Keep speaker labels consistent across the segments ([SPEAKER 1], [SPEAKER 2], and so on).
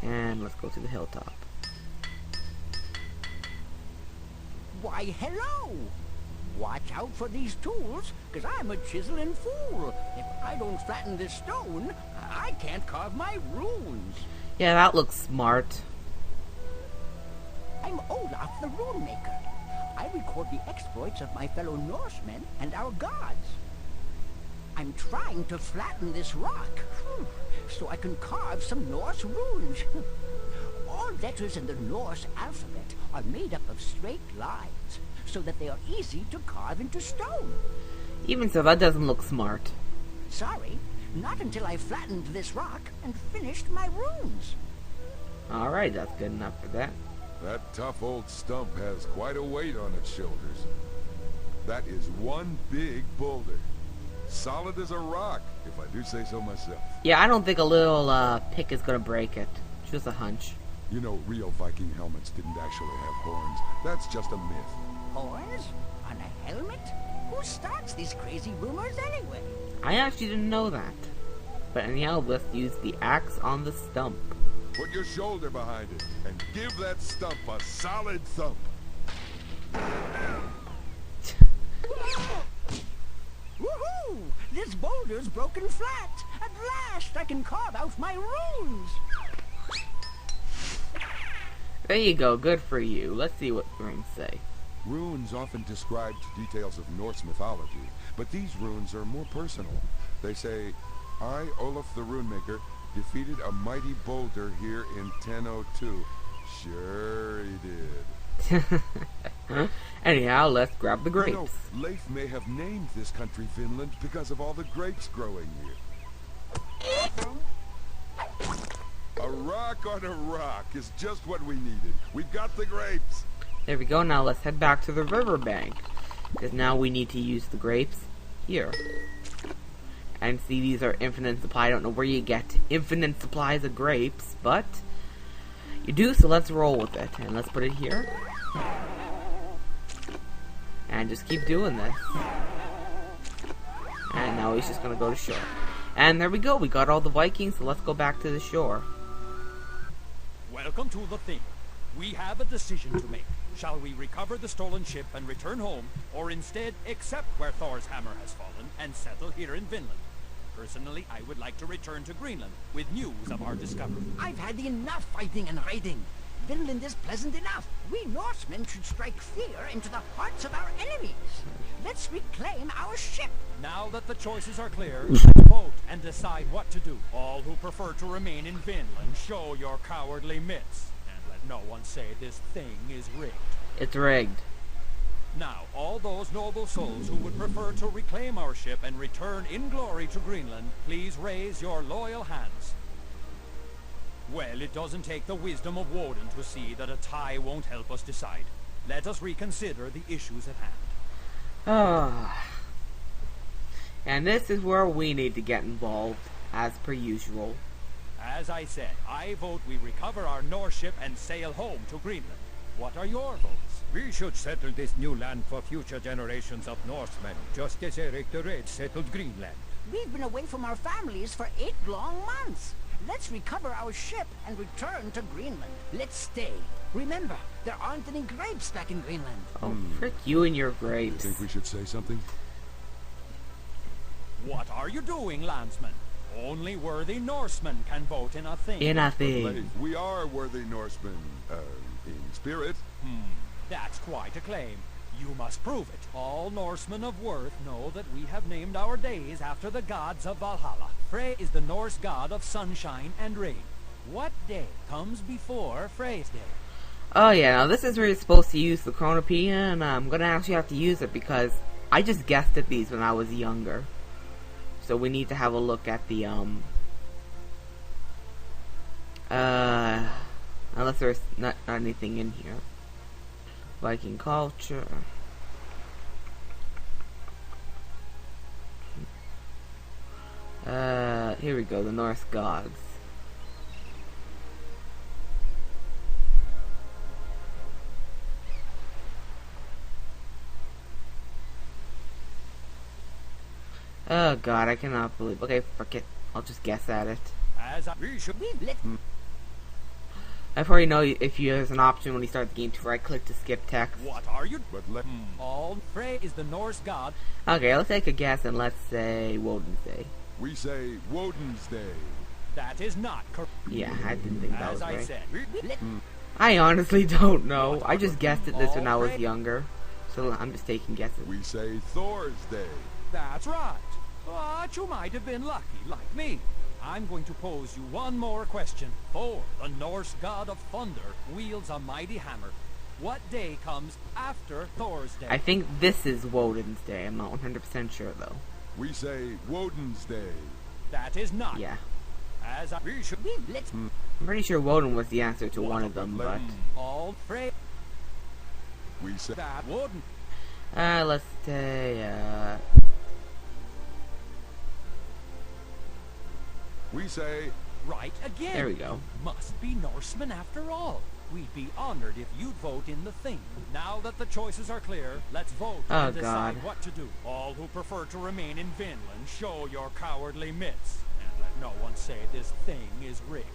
[SPEAKER 1] And let's go to the hilltop.
[SPEAKER 2] Why, hello! Watch out for these tools, because I'm a chiseling fool. If I don't flatten this stone, I can't carve my runes.
[SPEAKER 1] Yeah, that looks smart.
[SPEAKER 2] I'm Olaf the Rune Maker. I record the exploits of my fellow Norsemen and our gods. I'm trying to flatten this rock, so I can carve some Norse runes. All letters in the Norse alphabet are made up of straight lines, so that they are easy to carve into stone.
[SPEAKER 1] Even so, that doesn't look smart.
[SPEAKER 2] Sorry, not until I flattened this rock and finished my runes.
[SPEAKER 1] Alright, that's good enough for that.
[SPEAKER 3] That tough old stump has quite a weight on its shoulders. That is one big boulder. Solid as a rock, if I do say so myself.
[SPEAKER 1] Yeah, I don't think a little pick is gonna break it. Just a hunch.
[SPEAKER 3] You know, real Viking helmets didn't actually have horns. That's just a myth.
[SPEAKER 2] Horns? On a helmet? Who starts these crazy rumors anyway?
[SPEAKER 1] I actually didn't know that. But anyhow, let's use the axe on the stump.
[SPEAKER 3] Put your shoulder behind it and give that stump a solid thump.
[SPEAKER 2] Woohoo! This boulder's broken flat. At last I can carve out my runes.
[SPEAKER 1] There you go, good for you. Let's see what the runes say.
[SPEAKER 3] Runes often describe details of Norse mythology, but these runes are more personal. They say, I, Olaf the Rune Maker, defeated a mighty boulder here in 1002. Sure he did.
[SPEAKER 1] Anyhow, let's grab the grapes.
[SPEAKER 3] You know, Leif may have named this country Finland because of all the grapes growing here. A rock on a rock is just what we needed. We've got the grapes.
[SPEAKER 1] There we go, now let's head back to the riverbank. Because now we need to use the grapes here. And see, these are infinite supply. I don't know where you get infinite supplies of grapes, but you do, so let's roll with it. And let's put it here. And just keep doing this. And now he's just gonna go to shore. And there we go, we got all the Vikings, so let's go back to the shore.
[SPEAKER 4] Welcome to the thing. We have a decision to make. Shall we recover the stolen ship and return home, or instead accept where Thor's hammer has fallen and settle here in Vinland? Personally, I would like to return to Greenland with news of our discovery.
[SPEAKER 2] I've had enough fighting and raiding. Vinland is pleasant enough. We Norsemen should strike fear into the hearts of our enemies. Let's reclaim our ship.
[SPEAKER 4] Now that the choices are clear, vote and decide what to do. All who prefer to remain in Vinland, show your cowardly mitts. And let no one say this thing is rigged.
[SPEAKER 1] It's rigged.
[SPEAKER 4] Now, all those noble souls who would prefer to reclaim our ship and return in glory to Greenland, please raise your loyal hands. Well, it doesn't take the wisdom of Woden to see that a tie won't help us decide. Let us reconsider the issues at hand.
[SPEAKER 1] And this is where we need to get involved, as per usual.
[SPEAKER 4] As I said, I vote we recover our Norse ship and sail home to Greenland. What are your votes?
[SPEAKER 5] We should settle this new land for future generations of Norsemen, just as Eric the Red settled Greenland.
[SPEAKER 2] We've been away from our families for 8 long months. Let's recover our ship and return to Greenland. Let's stay. Remember, there aren't any grapes back in Greenland.
[SPEAKER 1] Oh, frick you and your grapes.
[SPEAKER 3] Think we should say something?
[SPEAKER 4] What are you doing, landsmen? Only worthy Norsemen can vote in a thing.
[SPEAKER 1] In a
[SPEAKER 3] Leif,
[SPEAKER 1] thing.
[SPEAKER 3] we are worthy Norsemen, in spirit.
[SPEAKER 4] That's quite a claim. You must prove it. All Norsemen of worth know that we have named our days after the gods of Valhalla. Frey is the Norse god of sunshine and rain. What day comes before Frey's day?
[SPEAKER 1] Oh yeah, now this is where you're supposed to use the Chronopedia, and I'm gonna actually have to use it because I just guessed at these when I was younger. So we need to have a look at the, unless there's not anything in here. Viking culture. Here we go, the Norse gods. Oh god, I cannot believe. Okay, frick it. I'll just guess at it.
[SPEAKER 4] As we should be
[SPEAKER 1] I probably know if you there's an option when you start the game to right click to skip text.
[SPEAKER 4] What are you?
[SPEAKER 3] But let
[SPEAKER 4] All Frey is the Norse god.
[SPEAKER 1] Okay, let's take a guess and let's say Woden's Day.
[SPEAKER 3] we say Woden's Day.
[SPEAKER 4] That is not correct.
[SPEAKER 1] Yeah, I didn't think that
[SPEAKER 4] As
[SPEAKER 1] was
[SPEAKER 4] I
[SPEAKER 1] right.
[SPEAKER 4] said.
[SPEAKER 1] I honestly don't know. I just guessed at this when I was younger. So I'm just taking guesses.
[SPEAKER 3] We say Thor's Day.
[SPEAKER 4] That's right. But you might have been lucky, like me. I'm going to pose you one more question. Thor, the Norse god of thunder, wields a mighty hammer. What day comes after Thor's Day?
[SPEAKER 1] I think this is Woden's Day. I'm not 100% sure though.
[SPEAKER 3] We say Woden's Day.
[SPEAKER 4] That is not.
[SPEAKER 1] Yeah.
[SPEAKER 4] As I... We should...
[SPEAKER 2] Let's
[SPEAKER 1] I'm pretty sure Woden was the answer to one of them, but...
[SPEAKER 4] All Frey...
[SPEAKER 3] We say
[SPEAKER 4] That wouldn't...
[SPEAKER 1] let's say,
[SPEAKER 3] we say
[SPEAKER 4] Right again.
[SPEAKER 1] there we go.
[SPEAKER 4] Must be Norsemen after all. We'd be honored if you'd vote in the thing. Now that the choices are clear, let's vote
[SPEAKER 1] Oh,
[SPEAKER 4] and decide
[SPEAKER 1] God.
[SPEAKER 4] what to do. All who prefer to remain in Vinland, show your cowardly mitts. And let no one say this thing is rigged.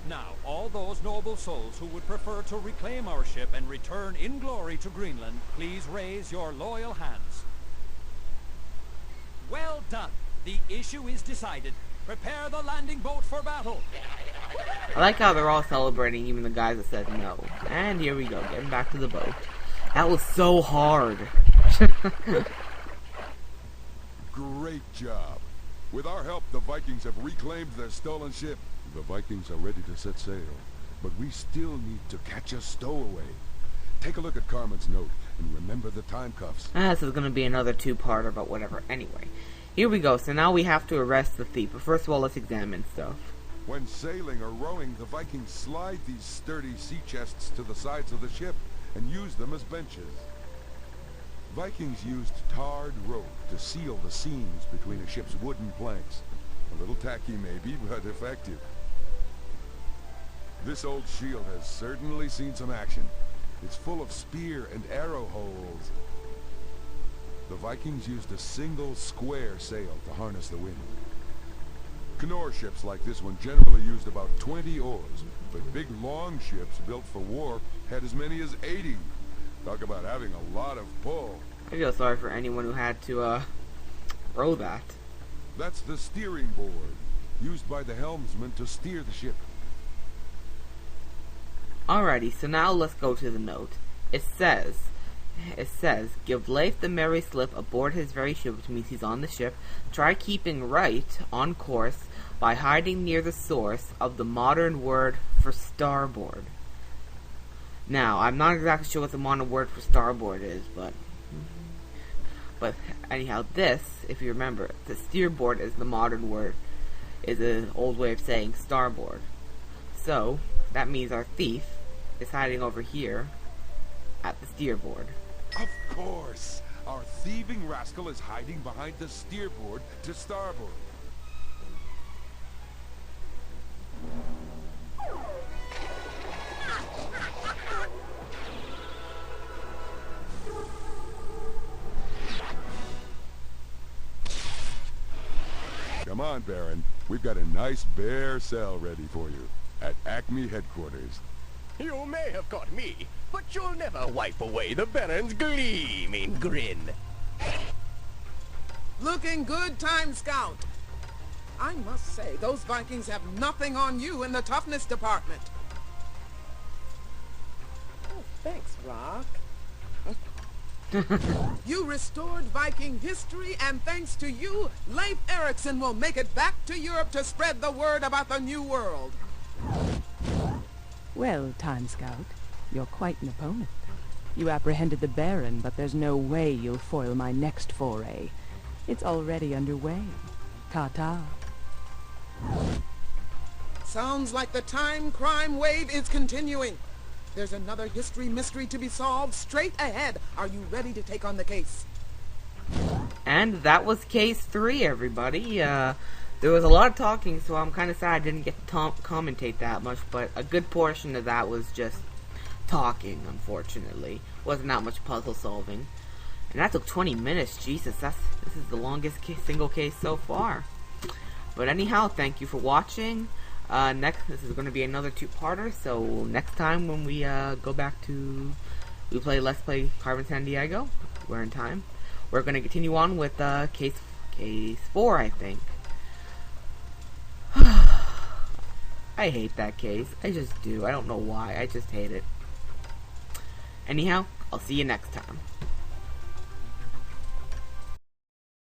[SPEAKER 4] Now, all those noble souls who would prefer to reclaim our ship and return in glory to Greenland, please raise your loyal hands. Well done. The issue is decided. Prepare the landing boat for battle.
[SPEAKER 1] I like how they're all celebrating, even the guys that said no. And here we go, getting back to the boat. That was so hard.
[SPEAKER 3] great job. With our help, the Vikings have reclaimed their stolen ship. The Vikings are ready to set sail, but we still need to catch a stowaway. Take a look at Carmen's note, and remember the time cuffs.
[SPEAKER 1] This is going to be another two-parter, but whatever. Anyway, here we go. So now we have to arrest the thief. But first of all, let's examine stuff.
[SPEAKER 3] When sailing or rowing, the Vikings slide these sturdy sea chests to the sides of the ship and use them as benches. Vikings used tarred rope to seal the seams between a ship's wooden planks. A little tacky maybe, but effective. This old shield has certainly seen some action. It's full of spear and arrow holes. The Vikings used a single square sail to harness the wind. Canoe ships like this one generally used about 20 oars, but big long ships built for war had as many as 80. Talk about having a lot of pull.
[SPEAKER 1] I feel sorry for anyone who had to, row that.
[SPEAKER 3] That's the steering board, used by the helmsman to steer the ship.
[SPEAKER 1] Alrighty, so now let's go to the note. It says, give Leif the merry slip aboard his very ship, which means he's on the ship. Try keeping right on course by hiding near the source of the modern word for starboard. Now, I'm not exactly sure what the modern word for starboard is, but anyhow, this, if you remember, the steerboard is the modern word, is an old way of saying starboard. So, that means our thief is hiding over here at the steerboard.
[SPEAKER 3] Of course! Our thieving rascal is hiding behind the steerboard to starboard. Come on, Baron. We've got a nice bare cell ready for you at Acme headquarters.
[SPEAKER 6] You may have caught me, but you'll never wipe away the Baron's gleaming grin.
[SPEAKER 7] Looking good, Time Scout. I must say, those Vikings have nothing on you in the toughness department. Oh, thanks, Rock. You restored Viking history, and thanks to you, Leif Erikson will make it back to Europe to spread the word about the New World.
[SPEAKER 8] Well, Time Scout, you're quite an opponent. You apprehended the Baron, but there's no way you'll foil my next foray. It's already underway. Ta-ta.
[SPEAKER 7] Sounds like the time crime wave is continuing. There's another history mystery to be solved straight ahead. Are you ready to take on the case?
[SPEAKER 1] And that was case 3, everybody. There was a lot of talking, so I'm kind of sad I didn't get to commentate that much, but a good portion of that was just talking, unfortunately. Wasn't that much puzzle solving. And that took 20 minutes. Jesus, this is the longest single case so far. But anyhow, thank you for watching. Next, this is going to be another two-parter, so next time when we go back to, Let's Play Carmen Sandiego, we're in time, we're going to continue on with case 4, I think. I hate that case. I just do. I don't know why. I just hate it. Anyhow, I'll see you next time.